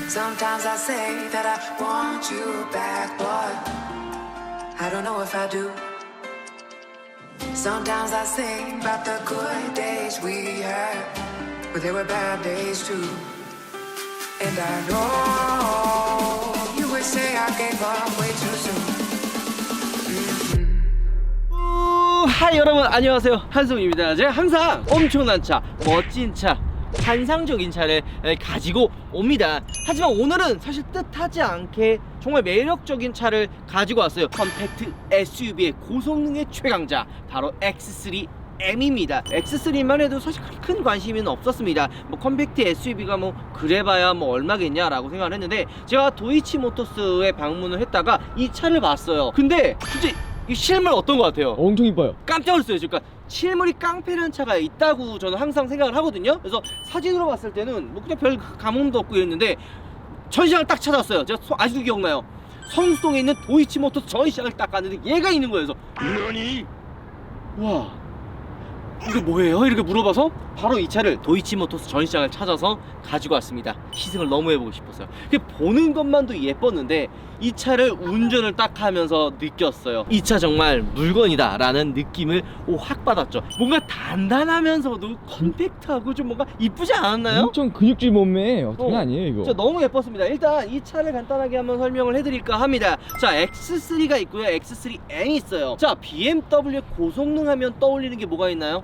Sometimes I say that I want you back, but I don't know if I do. Sometimes I think about the good days we had, but there were bad days too. And I know you would say I gave up way too soon. 하이 여러분 안녕하세요, 한승우입니다. 제가 항상 엄청난 차, 멋진 차, 환상적인 차를 가지고 옵니다. 하지만 오늘은 사실 뜻하지 않게 정말 매력적인 차를 가지고 왔어요. 컴팩트 SUV의 고성능의 최강자, 바로 X3M입니다. X3만 해도 사실 큰 관심은 없었습니다. 뭐 컴팩트 SUV가 뭐 그래봐야 뭐 얼마겠냐라고 생각을 했는데, 제가 도이치모터스에 방문을 했다가 이 차를 봤어요. 근데 진짜 이 실물 어떤 것 같아요? 엄청 이뻐요. 깜짝 놀랐어요. 그러니까 실물이 깡패라는 차가 있다고 저는 항상 생각을 하거든요. 그래서 사진으로 봤을 때는 뭐 그냥 별 감흥도 없고 이랬는데, 전시장을 딱 찾아왔어요. 제가 아직도 기억나요. 성수동에 있는 도이치모터스 전시장을 딱 갔는데 얘가 있는 거예요. 그래서 너니? 와, 이게 뭐예요? 이렇게 물어봐서 바로 이 차를 도이치모터스 전시장을 찾아서 가지고 왔습니다. 시승을 너무 해보고 싶었어요. 보는 것만도 예뻤는데 이 차를 운전을 딱 하면서 느꼈어요. 이 차 정말 물건이다 라는 느낌을 확 받았죠. 뭔가 단단하면서도 컴팩트하고 좀 뭔가 이쁘지 않았나요? 엄청 근육질 몸매 장난 아니에요 이거. 진짜 너무 예뻤습니다. 일단 이 차를 간단하게 한번 설명을 해드릴까 합니다. 자, X3가 있고요, X3M이 있어요. 자, BMW의 고성능 하면 떠올리는 게 뭐가 있나요?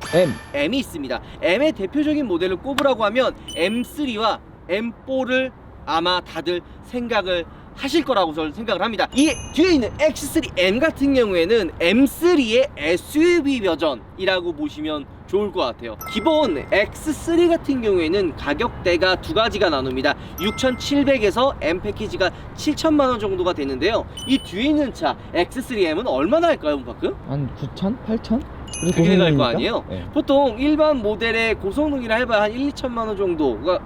M이 있습니다. M의 대표적인 모델을 꼽으라고 하면 M3와 M4를 아마 다들 생각을 하실 거라고 저는 생각을 합니다. 이 뒤에 있는 X3M 같은 경우에는 M3의 SUV 버전이라고 보시면 좋을 것 같아요. 기본 X3 같은 경우에는 가격대가 두 가지가 나눕니다. 6,700에서 M 패키지가 7,000만원 정도가 되는데요. 이 뒤에 있는 차 X3M은 얼마나 할까요, 문파크? 한 9,000? 8,000? 그렇게 갈 거 아니에요? 네. 보통 일반 모델의 고성능이라 해봐야 한 1, 2천만원 정도가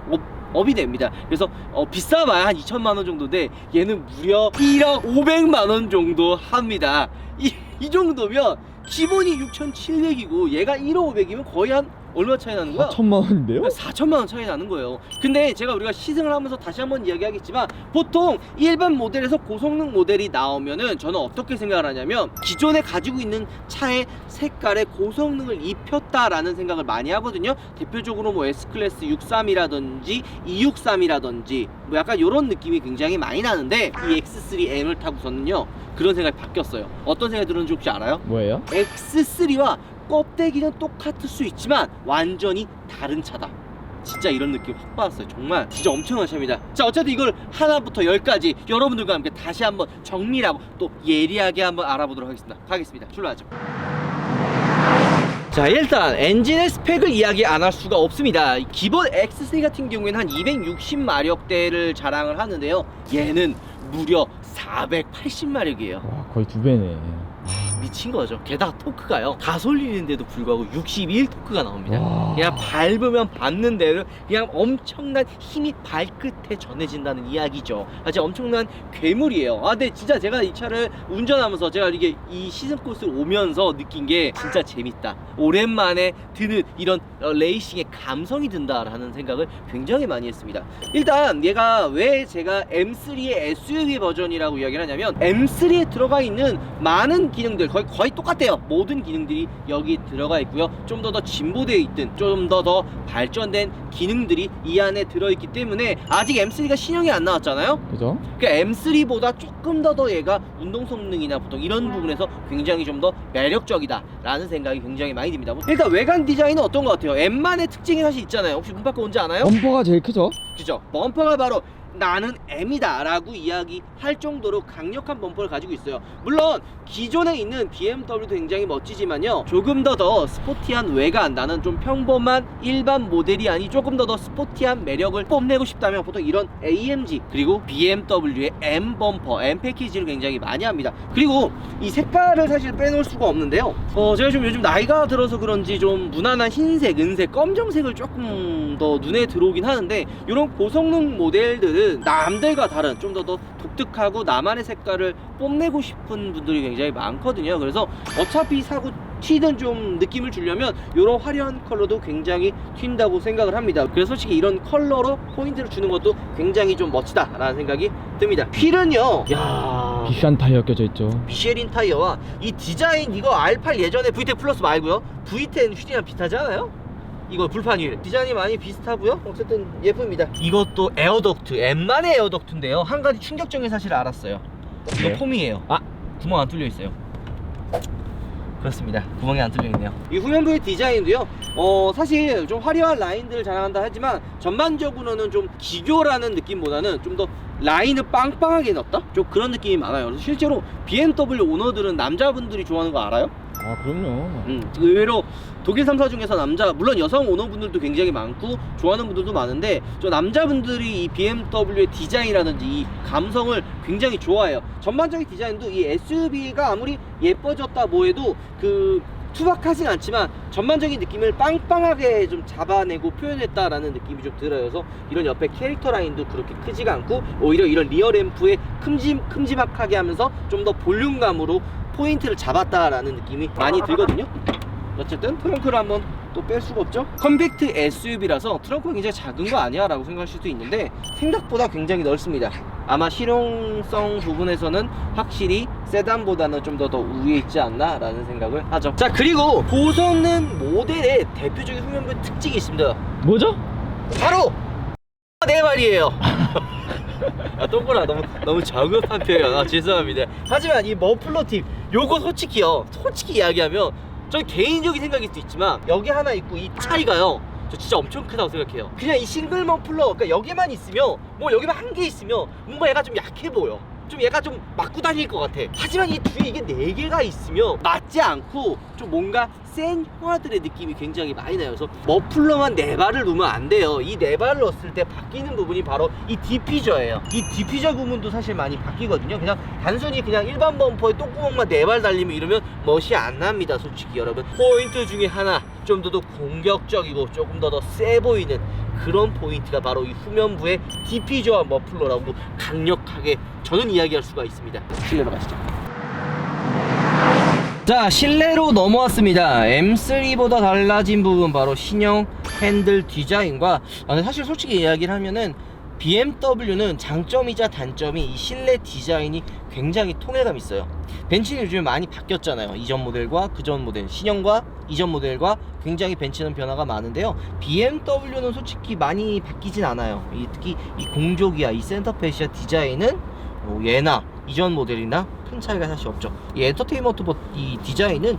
업이 됩니다. 그래서 비싸봐야 한 2천만원 정도인데 얘는 무려 1억 500만원 정도 합니다. 이 정도면 기본이 6,700이고 얘가 1억 500이면 거의 한 얼마 차이 나는 거야? 4천만 원인데요? 4천만원 차이 나는 거예요. 근데 우리가 시승을 하면서 다시 한번 이야기하겠지만, 보통 일반 모델에서 고성능 모델이 나오면은 저는 어떻게 생각을 하냐면, 기존에 가지고 있는 차의 색깔에 고성능을 입혔다라는 생각을 많이 하거든요. 대표적으로 뭐 S클래스 63이라든지 263이라든지 뭐 약간 이런 느낌이 굉장히 많이 나는데, 이 X3M을 타고서는요 그런 생각이 바뀌었어요. 어떤 생각이 들었는지 혹시 알아요? 뭐예요? X3와 껍데기는 똑같을 수 있지만 완전히 다른 차다. 진짜 이런 느낌 확 받았어요. 정말 진짜 엄청난 차입니다. 자, 어쨌든 이걸 하나부터 10까지 여러분들과 함께 다시 한번 정밀하고 또 예리하게 한번 알아보도록 하겠습니다. 출발하죠. 자, 일단 엔진의 스펙을 이야기 안 할 수가 없습니다. 기본 X3 같은 경우에는 한 260마력대를 자랑을 하는데요, 얘는 무려 480마력이에요 와, 거의 2배네. 미친 거죠. 게다가 토크가요, 가솔린인데도 불구하고 61 토크가 나옵니다. 와. 그냥 밟으면 밟는 대로 그냥 엄청난 힘이 발끝에 전해진다는 이야기죠. 진짜 엄청난 괴물이에요. 근데 진짜 제가 이 차를 운전하면서 제가 이게 이 시즌 코스를 오면서 느낀 게 진짜 재밌다, 오랜만에 드는 이런 레이싱의 감성이 든다라는 생각을 굉장히 많이 했습니다. 일단 얘가 왜 제가 M3의 SUV 버전이라고 이야기를 하냐면, M3에 들어가 있는 많은 기능들 거의 똑같아요. 모든 기능들이 여기 들어가 있고요. 좀 더 진보되어 있든 좀 더 발전된 기능들이 이 안에 들어있기 때문에, 아직 M3가 신형이 안 나왔잖아요. 그죠? 그러니까 M3보다 조금 더 얘가 운동 성능이나 보통 이런 부분에서 굉장히 좀 더 매력적이다 라는 생각이 굉장히 많이 듭니다. 일단 외관 디자인은 어떤 것 같아요? M만의 특징이 사실 있잖아요. 혹시 문바꿔 뭔지 아나요? 범퍼가 제일 크죠? 그죠? 범퍼가 바로 나는 M이다 라고 이야기할 정도로 강력한 범퍼를 가지고 있어요. 물론 기존에 있는 BMW도 굉장히 멋지지만요, 조금 더 스포티한 외관, 나는 좀 평범한 일반 모델이 아닌 조금 더 스포티한 매력을 뽐내고 싶다면 보통 이런 AMG 그리고 BMW의 M 범퍼, M 패키지를 굉장히 많이 합니다. 그리고 이 색깔을 사실 빼놓을 수가 없는데요, 제가 좀 요즘 나이가 들어서 그런지 좀 무난한 흰색, 은색, 검정색을 조금 더 눈에 들어오긴 하는데, 이런 고성능 모델들은 남들과 다른 좀 더 독특하고 나만의 색깔을 뽐내고 싶은 분들이 굉장히 많거든요. 그래서 어차피 사고 튀든 좀 느낌을 주려면 이런 화려한 컬러도 굉장히 튄다고 생각을 합니다. 그래서 솔직히 이런 컬러로 포인트를 주는 것도 굉장히 좀 멋지다라는 생각이 듭니다. 휠은요, 야, 비싼 타이어 껴져 있죠. 미쉐린 타이어와 이 디자인, 이거 R8 예전에 VTEC 플러스 말고요, V10 휠이랑 비슷하지 않아요? 이거 불판 휠 디자인이 많이 비슷하고요. 어쨌든 예쁩니다. 이것도 에어덕트, M만의 에어덕트인데요, 한 가지 충격적인 사실을 알았어요. 이거 네. 폼이에요. 아, 구멍 안 뚫려 있어요. 그렇습니다. 구멍이 안 뚫려 있네요. 이 후면부의 디자인도요, 사실 좀 화려한 라인들을 자랑한다 하지만 전반적으로는 좀 기교라는 느낌보다는 좀 더 라인을 빵빵하게 넣었다? 좀 그런 느낌이 많아요. 그래서 실제로 BMW 오너들은 남자분들이 좋아하는 거 알아요? 아 그럼요. 의외로 독일 3사 중에서 남자, 물론 여성 오너분들도 굉장히 많고 좋아하는 분들도 많은데, 저 남자분들이 이 BMW의 디자인이라든지 이 감성을 굉장히 좋아해요. 전반적인 디자인도 이 SUV가 아무리 예뻐졌다 뭐해도 그 투박하진 않지만 전반적인 느낌을 빵빵하게 좀 잡아내고 표현했다라는 느낌이 좀 들어요. 그래서 이런 옆에 캐릭터 라인도 그렇게 크지가 않고 오히려 이런 리어 램프에 큼지막하게 하면서 좀 더 볼륨감으로 포인트를 잡았다라는 느낌이 많이 들거든요. 어쨌든 트렁크를 한번 또 뺄 수가 없죠. 컴팩트 SUV라서 트렁크가 굉장히 작은 거 아니야 라고 생각하실 수도 있는데 생각보다 굉장히 넓습니다. 아마 실용성 부분에서는 확실히 세단보다는 좀 더 우위에 있지 않나 라는 생각을 하죠. 자, 그리고 고성능 모델의 대표적인 후면부 특징이 있습니다. 뭐죠? 바로 네 발이에요. 아, 동그라 너무 저급한 표현. 아, 죄송합니다. 하지만 이 머플러 팁 요거 솔직히 이야기하면 전 개인적인 생각일 수도 있지만 여기 하나 있고 이 차이가요, 저 진짜 엄청 크다고 생각해요. 그냥 이 싱글 머플러, 그러니까 여기만 있으면, 뭐 여기만 한 개 있으면 뭔가 얘가 좀 약해 보여. 좀 얘가 좀 맞고 다닐 것 같아. 하지만 이 뒤에 이게 4개가 있으면 맞지 않고 좀 뭔가 센 형아들의 느낌이 굉장히 많이 나요. 그래서 머플러만 4발을 놓으면 안 돼요. 이 4발을 넣었을 때 바뀌는 부분이 바로 이 디퓨저예요. 이 디퓨저 부분도 사실 많이 바뀌거든요. 그냥 단순히 그냥 일반 범퍼에 똥구멍만 4발 달리면 이러면 멋이 안 납니다. 솔직히 여러분, 포인트 중에 하나 좀 더 공격적이고 조금 더 세 보이는 그런 포인트가 바로 이 후면부의 디퓨저와 머플러라고 강력하게 저는 이야기할 수가 있습니다. 실내로 가시죠. 자, 실내로 넘어왔습니다. M3보다 달라진 부분 바로 신형 핸들 디자인과, 사실 솔직히 이야기를 하면은 BMW는 장점이자 단점이 이 실내 디자인이 굉장히 통일감 있어요. 벤츠는 요즘에 많이 바뀌었잖아요. 이전 모델과 그전 모델, 신형과 이전 모델과 굉장히 벤츠는 변화가 많은데요, BMW는 솔직히 많이 바뀌진 않아요. 특히 이 공조기와 이 센터 페시아 디자인은 얘나 이전 모델이나 큰 차이가 사실 없죠. 이 엔터테인먼트 이 디자인은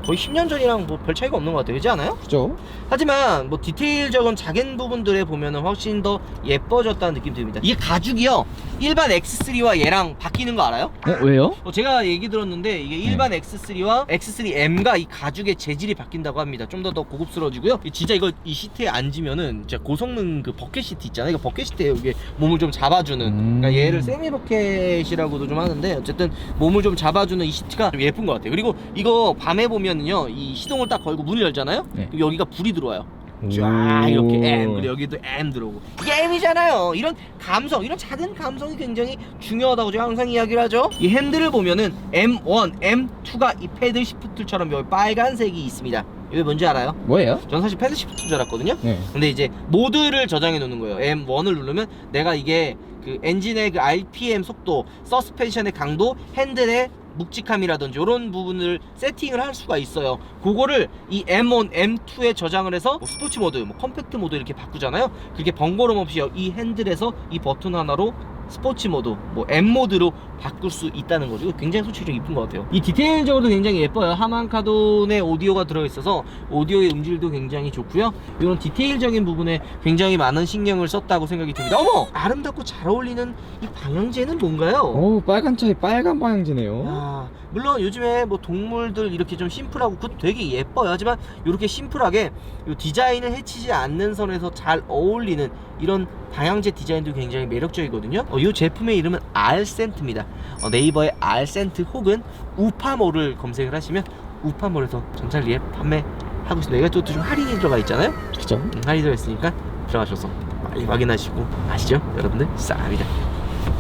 거의 10년 전이랑 뭐 별 차이가 없는 것 같아요. 그렇지 않아요? 그죠? 하지만 뭐 디테일적인 작은 부분들에 보면은 훨씬 더 예뻐졌다는 느낌이 듭니다. 이게 가죽이요, 일반 X3와 얘랑 바뀌는 거 알아요? 왜요? 제가 얘기 들었는데 이게 일반 X3와 X3M과 이 가죽의 재질이 바뀐다고 합니다. 좀 더 고급스러워지고요. 진짜 이 시트에 앉으면은 진짜 고성능 그 버켓 시트 있잖아요. 이거 버켓 시트에 이게 몸을 좀 잡아주는, 그러니까 얘를 세미 버켓이라고도 좀 하는데, 어쨌든 몸을 좀 잡아주는 이 시트가 좀 예쁜 것 같아요. 그리고 이거 밤에 보면은요, 이 시동을 딱 걸고 문을 열잖아요. 네. 그럼 여기가 불이 들어와요. 쫙 이렇게 M, 그리고 여기도 M 들어오고. 이게 M이잖아요. 이런 감성, 이런 작은 감성이 굉장히 중요하다고 제가 항상 이야기를 하죠. 이 핸들을 보면은 M1, M2가 이 패들 시프트처럼 여기 빨간색이 있습니다. 이게 뭔지 알아요? 뭐예요? 저는 사실 패들 시프트인 줄 알았거든요. 네. 근데 이제 모드를 저장해 놓는 거예요. M1을 누르면 내가 이게 그 엔진의 그 RPM 속도, 서스펜션의 강도, 핸들의 묵직함이라든지 이런 부분을 세팅을 할 수가 있어요. 그거를 이 M1, M2에 저장을 해서 뭐 스포츠 모드, 뭐 컴팩트 모드 이렇게 바꾸잖아요. 그렇게 번거로움 없이 이 핸들에서 이 버튼 하나로 스포츠 모드, 뭐 M 모드로 바꿀 수 있다는 거죠. 이거 굉장히 솔직히 좀 이쁜 것 같아요. 이 디테일적으로 굉장히 예뻐요. 하만 카돈의 오디오가 들어있어서 오디오의 음질도 굉장히 좋고요. 이런 디테일적인 부분에 굉장히 많은 신경을 썼다고 생각이 듭니다. 어머! 아름답고 잘 어울리는 이 방향제는 뭔가요? 빨간 차에 빨간 방향제네요. 야, 물론 요즘에 뭐 동물들 이렇게 좀 심플하고 그것도 되게 예뻐요. 하지만 이렇게 심플하게 이 디자인을 해치지 않는 선에서 잘 어울리는 이런 방향제 디자인도 굉장히 매력적이거든요. 이 제품의 이름은 알센트입니다. 네이버에 알센트 혹은 우파몰을 검색을 하시면 우파몰에서 전찰리에 판매하고 있습니다. 이가 또 좀 할인이 들어가 있잖아요. 그죠? 할인이 들어가 있으니까 들어가셔서 많이 확인하시고 아시죠? 여러분들 쌉니다.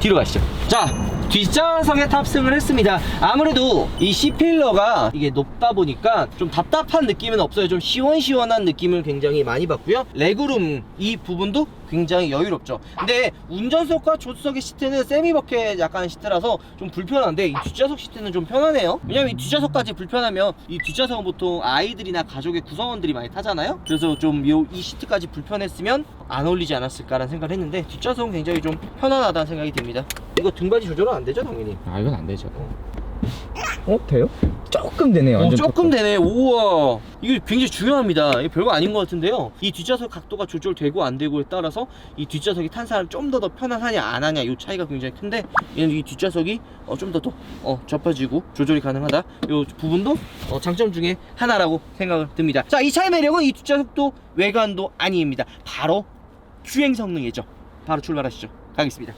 뒤로 가시죠. 자, 뒷좌석에 탑승을 했습니다. 아무래도 이 C필러가 이게 높다 보니까 좀 답답한 느낌은 없어요. 좀 시원시원한 느낌을 굉장히 많이 받고요. 레그룸 이 부분도 굉장히 여유롭죠. 근데 운전석과 조수석의 시트는 세미버켓 약간 시트라서 좀 불편한데 이 뒷좌석 시트는 좀 편하네요. 왜냐면 이 뒷좌석까지 불편하면 이 뒷좌석은 보통 아이들이나 가족의 구성원들이 많이 타잖아요. 그래서 좀 이 시트까지 불편했으면 안 어울리지 않았을까라는 생각을 했는데 뒷좌석은 굉장히 좀 편안하다는 생각이 듭니다. 이거 등받이 조절은 안 되죠, 당연히? 아 이건 안 되죠. 돼요? 조금 되네요. 완전 조금 되네. 우와, 이게 굉장히 중요합니다. 이게 별거 아닌 것 같은데요. 이 뒷좌석 각도가 조절되고 안 되고에 따라서 이 뒷좌석이 탄 사람 좀 더 편안하냐 안 하냐 이 차이가 굉장히 큰데, 얘는 이 뒷좌석이 좀 더 접혀지고 조절이 가능하다. 이 부분도 장점 중에 하나라고 생각을 듭니다. 자, 이 차의 매력은 이 뒷좌석도 외관도 아닙니다. 바로 주행 성능이죠. 바로 출발하시죠. 가겠습니다.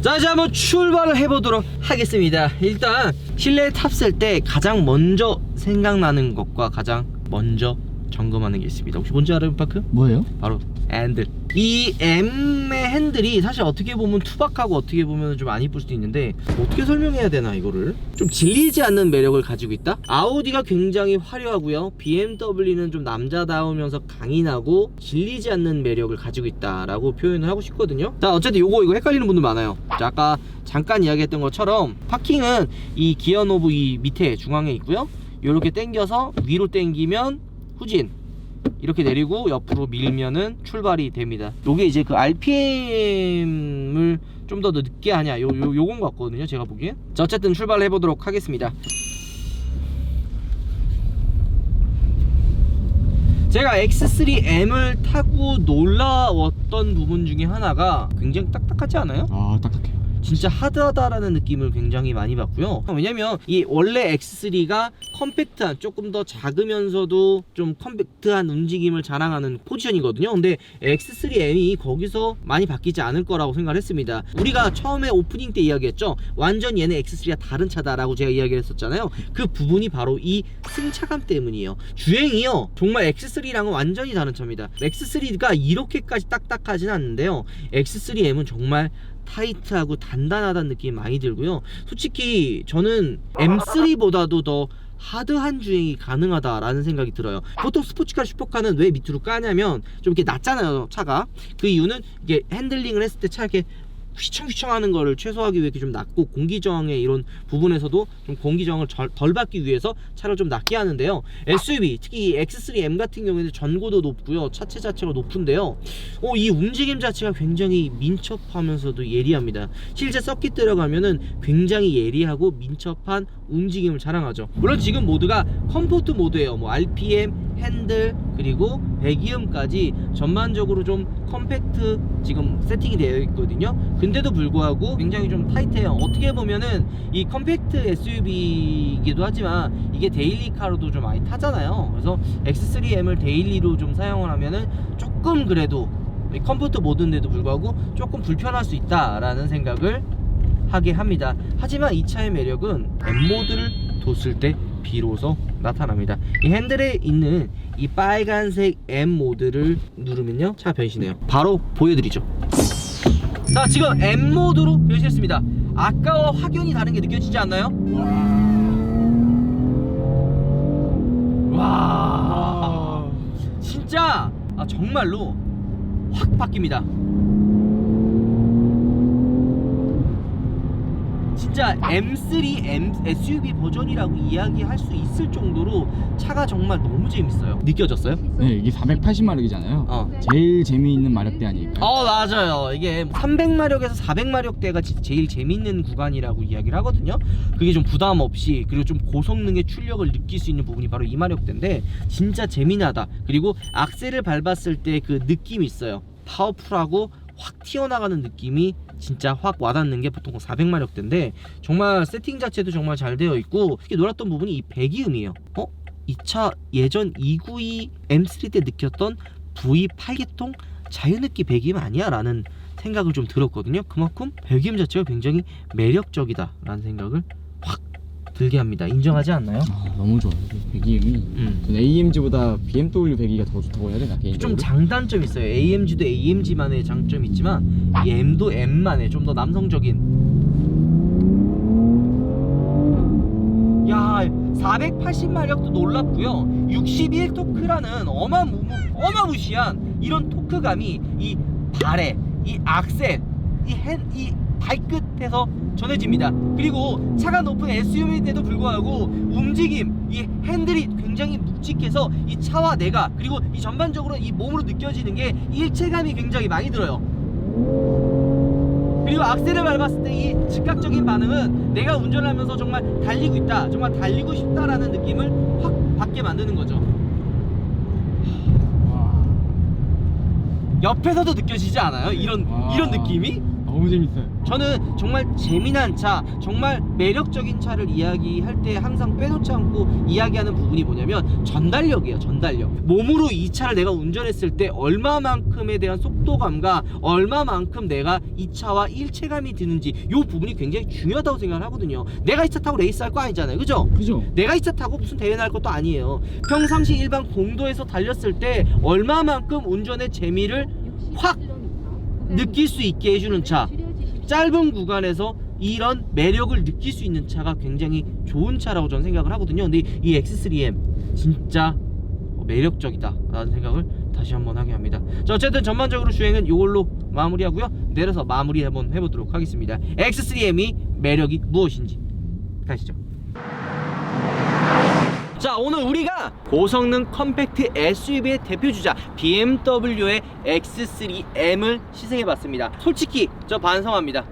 자, 이제 한번 출발을 해보도록 하겠습니다. 일단 실내에 탑승할 때 가장 먼저 생각나는 것과 가장 먼저 점검하는 게 있습니다. 혹시 뭔지 알아요, 파크? 뭐예요? 바로 핸들. 이 M의 핸들이 사실 어떻게 보면 투박하고 어떻게 보면 좀 안 이쁠 수도 있는데, 어떻게 설명해야 되나, 이거를 좀 질리지 않는 매력을 가지고 있다. 아우디가 굉장히 화려하고요, BMW는 좀 남자다우면서 강인하고 질리지 않는 매력을 가지고 있다라고 표현을 하고 싶거든요. 자, 어쨌든 이거 헷갈리는 분들 많아요. 자, 아까 잠깐 이야기했던 것처럼 파킹은 이 기어 노브 이 밑에 중앙에 있고요, 이렇게 당겨서 위로 당기면 후진, 이렇게 내리고 옆으로 밀면은 출발이 됩니다. 요게 이제 그 RPM을 좀 더 늦게 하냐, 요건 것 같거든요, 제가 보기엔. 자, 어쨌든 출발을 해보도록 하겠습니다. 제가 X3M을 타고 놀라웠던 부분 중에 하나가 굉장히 딱딱하지 않아요? 아 딱딱해요. 진짜 하드하다라는 느낌을 굉장히 많이 받고요. 왜냐면 이 원래 X3가 컴팩트한, 조금 더 작으면서도 좀 컴팩트한 움직임을 자랑하는 포지션이거든요. 근데 X3M이 거기서 많이 바뀌지 않을 거라고 생각을 했습니다. 우리가 처음에 오프닝 때 이야기했죠. 완전 얘는 X3가 다른 차다라고 제가 이야기를 했었잖아요. 그 부분이 바로 이 승차감 때문이에요. 주행이요, 정말 X3랑은 완전히 다른 차입니다. X3가 이렇게까지 딱딱하진 않는데요, X3M은 정말 타이트하고 단단하다는 느낌이 많이 들고요. 솔직히 저는 M3보다도 더 하드한 주행이 가능하다라는 생각이 들어요. 보통 스포츠카, 슈퍼카는 왜 밑으로 까냐면 좀 이렇게 낮잖아요, 차가. 그 이유는 이게 핸들링을 했을 때 차 이렇게 휘청휘청 하는 거를 최소화하기 위해 좀 낮고, 공기저항의 이런 부분에서도 좀 공기저항을 덜 받기 위해서 차를 좀 낮게 하는데요. SUV, 특히 이 X3M 같은 경우에는 전고도 높고요, 차체 자체가 높은데요, 이 움직임 자체가 굉장히 민첩하면서도 예리합니다. 실제 서킷 들어가면은 굉장히 예리하고 민첩한 움직임을 자랑하죠. 물론 지금 모드가 컴포트 모드예요. 뭐 RPM, 핸들, 그리고 배기음까지 전반적으로 좀 컴팩트 지금 세팅이 되어 있거든요. 근데도 불구하고 굉장히 좀 타이트해요. 어떻게 보면은 이 컴팩트 SUV이기도 하지만 이게 데일리카로도 좀 많이 타잖아요. 그래서 X3M을 데일리로 좀 사용을 하면은 조금 그래도 컴포트 모드인데도 불구하고 조금 불편할 수 있다라는 생각을 하게 합니다. 하지만 이 차의 매력은 M모드를 뒀을 때 비로소 나타납니다. 이 핸들에 있는 이 빨간색 M모드를 누르면요, 차가 변신해요. 바로 보여드리죠. 자, 지금 M모드로 변신했습니다. 아까와 확연히 다른 게 느껴지지 않나요? 와, 진짜 정말로 확 바뀝니다. 진짜 M3 SUV 버전이라고 이야기할 수 있을 정도로 차가 정말 너무 재밌어요. 느껴졌어요? 네, 이게 480마력이잖아요. 제일 재미있는 마력대 아닐까요? 맞아요. 이게 300마력에서 400마력대가 제일 재밌는 구간이라고 이야기를 하거든요. 그게 좀 부담 없이, 그리고 좀 고성능의 출력을 느낄 수 있는 부분이 바로 이 마력대인데, 진짜 재미나다. 그리고 악셀을 밟았을 때 그 느낌이 있어요. 파워풀하고 확 튀어나가는 느낌이 진짜 확 와닿는 게 보통 400마력대인데, 정말 세팅 자체도 정말 잘 되어 있고, 특히 놀랐던 부분이 이 배기음이에요. 이 차 예전 292 M3 때 느꼈던 V8계통 자유느끼 배기음 아니야? 라는 생각을 좀 들었거든요. 그만큼 배기음 자체가 굉장히 매력적이다 라는 생각을 확 들게 합니다. 인정하지 않나요? 너무 좋아요. 배기음이 전 AMG보다 BMW 배기가 더 좋다고 해야 되나 개인적으로? 좀 장단점이 있어요. AMG도 AMG만의 장점이 있지만 이 M도 M만의 좀 더 남성적인. 야, 480마력도 놀랍고요. 61토크라는 어마무시한 이런 토크감이 이 발에, 이 악셀, 이 발끝에서 전해집니다. 그리고 차가 높은 SUV인데도 불구하고 움직임, 이 핸들이 굉장히 묵직해서 이 차와 내가, 그리고 이 전반적으로 이 몸으로 느껴지는 게 일체감이 굉장히 많이 들어요. 그리고 악셀을 밟았을 때 이 즉각적인 반응은 내가 운전을 하면서 정말 달리고 있다, 정말 달리고 싶다라는 느낌을 확 받게 만드는 거죠. 옆에서도 느껴지지 않아요? 이런 느낌이? 너무 재밌어요. 저는 정말 재미난 차, 정말 매력적인 차를 이야기할 때 항상 빼놓지 않고 이야기하는 부분이 뭐냐면 전달력이에요. 전달력. 몸으로 이 차를 내가 운전했을 때 얼마만큼에 대한 속도감과 얼마만큼 내가 이 차와 일체감이 드는지, 이 부분이 굉장히 중요하다고 생각을 하거든요. 내가 이 차 타고 레이스할 거 아니잖아요, 그죠? 내가 이 차 타고 무슨 대회 날 것도 아니에요. 평상시 일반 공도에서 달렸을 때 얼마만큼 운전의 재미를 확 느낄 수 있게 해주는 차, 짧은 구간에서 이런 매력을 느낄 수 있는 차가 굉장히 좋은 차라고 저는 생각을 하거든요. 근데 이 X3M 진짜 매력적이다 라는 생각을 다시 한번 하게 합니다. 자, 어쨌든 전반적으로 주행은 이걸로 마무리하고요. 내려서 마무리 한번 해보도록 하겠습니다. X3M이 매력이 무엇인지 가시죠. 자, 오늘 우리가 고성능 컴팩트 SUV의 대표주자 BMW의 X3M을 시승해봤습니다. 솔직히 저 반성합니다.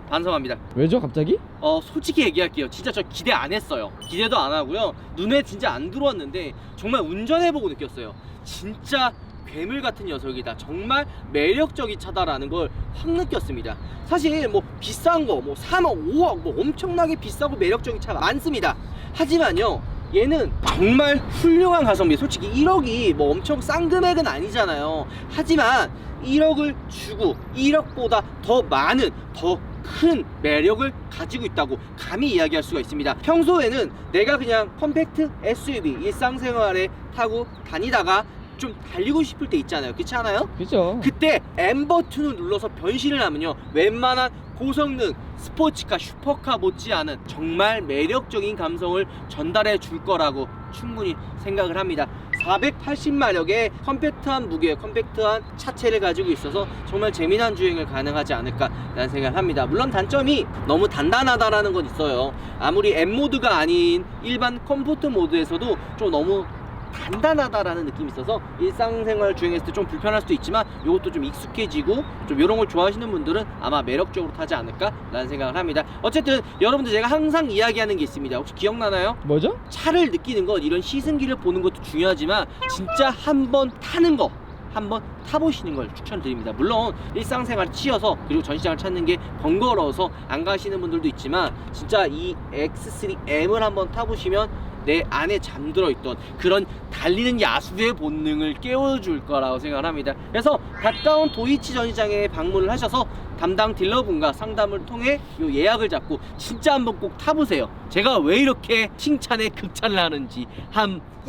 왜죠 갑자기? 솔직히 얘기할게요. 진짜 저 기대 안 했어요. 기대도 안 하고요. 눈에 진짜 안 들어왔는데 정말 운전해보고 느꼈어요. 진짜 괴물 같은 녀석이다. 정말 매력적인 차다라는 걸 확 느꼈습니다. 사실 뭐 비싼 거 뭐 3억, 5억 뭐 엄청나게 비싸고 매력적인 차가 많습니다. 하지만요, 얘는 정말 훌륭한 가성비. 솔직히 1억이 뭐 엄청 싼 금액은 아니잖아요. 하지만 1억을 주고 1억보다 더 많은, 더 큰 매력을 가지고 있다고 감히 이야기할 수가 있습니다. 평소에는 내가 그냥 컴팩트 SUV 일상생활에 타고 다니다가 좀 달리고 싶을 때 있잖아요. 그렇지 않아요? 그죠. 그때 M 버튼을 눌러서 변신을 하면요, 웬만한 고성능 스포츠카, 슈퍼카 못지않은 정말 매력적인 감성을 전달해 줄 거라고 충분히 생각을 합니다. 480마력의 컴팩트한 무게, 컴팩트한 차체를 가지고 있어서 정말 재미난 주행을 가능하지 않을까라는 생각을 합니다. 물론 단점이 너무 단단하다라는 건 있어요. 아무리 M 모드가 아닌 일반 컴포트 모드에서도 좀 너무 단단하다라는 느낌이 있어서 일상생활 주행했을 때 좀 불편할 수도 있지만 이것도 좀 익숙해지고 좀 이런 걸 좋아하시는 분들은 아마 매력적으로 타지 않을까라는 생각을 합니다. 어쨌든 여러분들, 제가 항상 이야기하는 게 있습니다. 혹시 기억나나요? 뭐죠? 차를 느끼는 것, 이런 시승기를 보는 것도 중요하지만 진짜 한번 타는 거, 한번 타보시는 걸 추천드립니다. 물론 일상생활 치여서, 그리고 전시장을 찾는 게 번거로워서 안 가시는 분들도 있지만 진짜 이 X3M을 한번 타보시면 내 안에 잠들어 있던 그런 달리는 야수의 본능을 깨워줄 거라고 생각을 합니다. 그래서 가까운 도이치 전시장에 방문을 하셔서 담당 딜러분과 상담을 통해 요 예약을 잡고 진짜 한번 꼭 타보세요. 제가 왜 이렇게 칭찬에 극찬을 하는지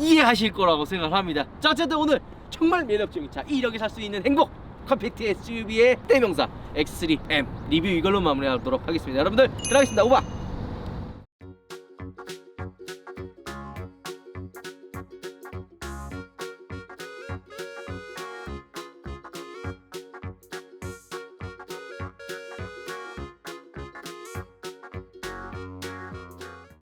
이해하실 거라고 생각을 합니다. 자, 어쨌든 오늘 정말 매력적인 차, 1억에 살 수 있는 행복, 컴팩트 SUV의 대명사 X3M 리뷰 이걸로 마무리하도록 하겠습니다. 여러분들 들어가겠습니다. 오바.